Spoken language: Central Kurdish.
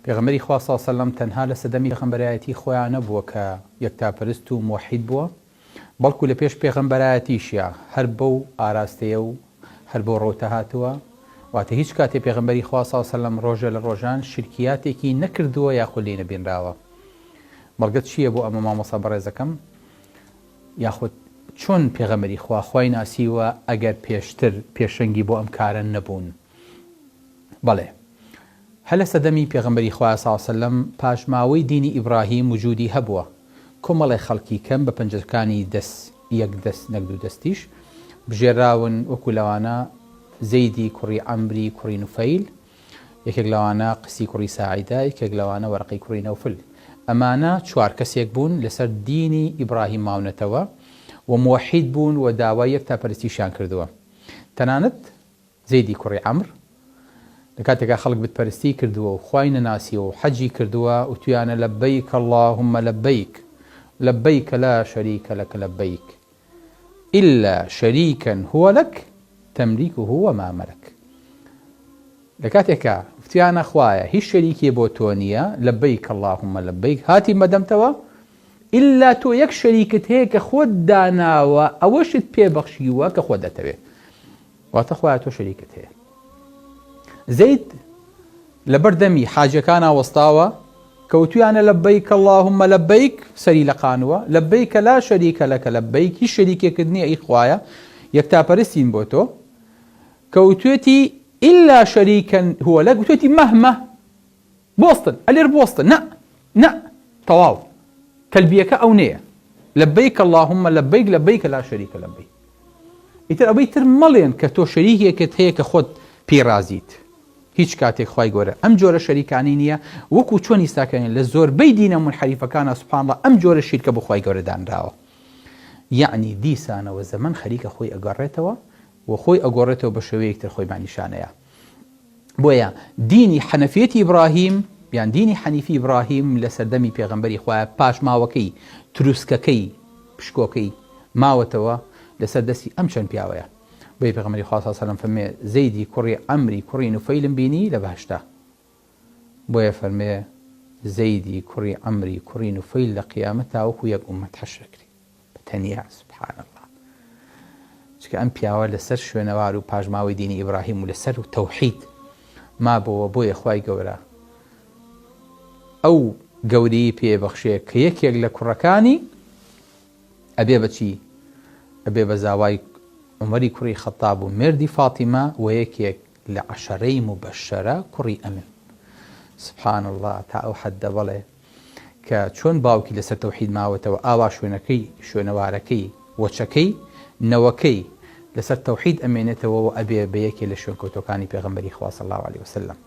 پێغەمبەری خوا صلی الله علیه و سلم تەنها لە سەدەمی پێغەمبەرایەتی خۆیان نەبووە کە یەکتاپەرست و موحید بووە، بەڵکو لە پێش پێغەمبەرایەتیشیە هەر بەو ئاراستەیە و هەر بەو ڕۆتە هاتووە. واتە هیچ کاتێ پێغەمبەری خوا صلی الله علیه و سلم ڕۆژە لە ڕۆژان شرکیاتێکی نەکردووە یاخود لێ نەبینراوە. بەڵگەت چییە بۆ ئەمە مامۆستا بەڕێزەکەم؟ یاخود چۆن پێغەمبەری خوا خوای ناسیوە ئەگەر پێشتر پێشەنگی بۆ ئەم کارە نەبوون؟ بەڵێ، هەر لە سەدەمی پێغەمبەری خوا صلی الله علیه و سلم پاشماوەی دینی ئیبراهیم وجودی هەبووە. کۆمەڵی خەڵکی کەم بە پەنجەکانی یەک دەست نەک دوو دەستیش بژێراون، وەکو لەوانە زەیدی کوڕی عەمری کوڕی نوفەیل، یەکێک لەوانە قسی کوڕی ساعیدە، یەکێک لەوانە وەرەقی کوڕی نەوفل. ئەمانە چوار کەسێک بوون لەسەر دینی ئیبراهیم ماونەتەوە و موحید بوون و داوای یەکتاپەرستیشیان کردووە. تەنانەت زەیدی کوڕی عەمر لە کاتێکا خەڵک بتپەرستی کردووە و خوای نەناسیوە و حەجی کردووە و تویانە لەبەیک اللهم لەبەیک لەبەیک لا شەریکە لەک لەبەیک إلا شەریکا هو لەک تەملیکه وما مەلەک. لە کاتێکا وتیانە خوایە هیچ شەریکی بۆ تۆ نییە، لەبەیک اللهم لەبەیک، هاتی مەدەمتەوە ئللا تۆ یەک شەریکت هەیە کە خۆت داناوە ئەوەشت پێبەخشیوە کە خۆت دەتەوێت، واتە خوایە تۆ شەریکت هەیە. زەید لەبەر دەمی حاجەکانە وەستاوە کەوتویانە لەبەیک اللهم لەبەیک، سەری لە قانووە لەبەیکە لا شەریکە لەکە لەبەیک، هیچ شەریکێکت نییە ئەی خوایە یەکتاپەرستین بۆ تۆ. کەوتوێتی إلا شەریکەن هو لەک، وتوێتی مەهمە بۆستن ئەلێر بۆستن، نە تەواو تەلبیەکە ئەو نەیە، لەبەیک اللهم لەبەیک لەبەیکە لا شەریکە لەبەیک. ئیتر ئەوەی تر مەڵێن کە تۆ شەریکێکت هەیە کە خۆت پێرازیت. هیچ کاتێک خوای گەورە ئەم جۆرە شەریکانی نییە، وەکو چۆن ئیساکەین لە زۆربەی دینە منحەریفەکانە سوبحان الله ئەم جۆرە شیرکە بۆ خوای گەورە دانراوە. یعنی دیسانەوە زەمن خەریکە خۆی ئەگەڕێتەوە و خۆی ئەگۆڕێتەوە بە شێوەیەکتر خۆی مانیشانەیە. بۆیە دینی حەنەفیەتی ئیبراهیم یان دینی حەنیفی ئیبراهیم لە سەردەمی پێغەمبەری خوایە پاشماوەکەی تروسکەکەی پشکۆکەی ماوەتەوە لەسەر دەستی ئەم چەند پیاوەیە. بۆیە پێغەمبەری خوا صلی الله علیه و سلم فەرمێ زەیدی کوڕی عەمری کوڕی نوفەیلم بینی لە بەهەشتا. بۆیە فەرمێ زەیدی کوڕی عەمری کوڕی نوفەیل لە قیامەتا وەکو یەک ئومەت حەشر کری بەتەنیا. سوبحان الله. چکە ئەم پیاوە لەسەر شوێنەوار و پاژماوەی دینی ئیبراهیم و لەسەر و تەوحید مابەوە. بۆیە خوای گەورە ئەو گەورەی پێبەخشێ کە یەکێک لە کوڕەکانی ئەبێ بەچی؟ ئەبێ بە زاوای عومەری کوڕی خەتاب و مێردی فاتیمە و یەکێک لە عەشەرەی مبەششەرە کوڕی ئەمن. سبحان الله. تا ئەو حەددە بەڵێ کە چۆن باوکی لەسەر تەوحید ماوەتەوە ئاوا شوێنەکەی شوێنەوارەکەی وەچەکەی نەوەکەی لەسەر تەوحید ئەمێنێتەوە و ئەبێ بە یەکێ لە شوێن کەوتەکانی پێغەمبەری خوا صلی الله علیه و سلم.